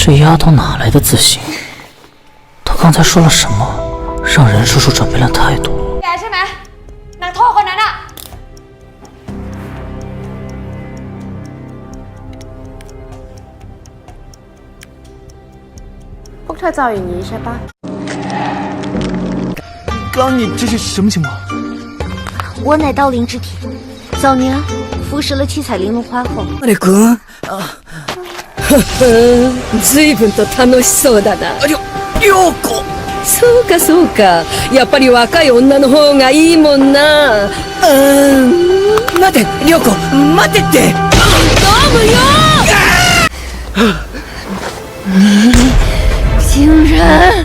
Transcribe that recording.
这丫头哪来的自信？她刚才说了什么，让任叔叔转变了态度？แกใช่ไหมนางโทษคนนั้นอะ พวกเธอจะเอาอย่างนี้ใช่ปะ 刚你这是什么情况？我乃道灵之体，早年服食了七彩玲珑花后，あれくん随分と楽しそうだな。涼子。そうかそうか、やっぱり若い女の方がいいもんな。待て涼子、待てって。竟然。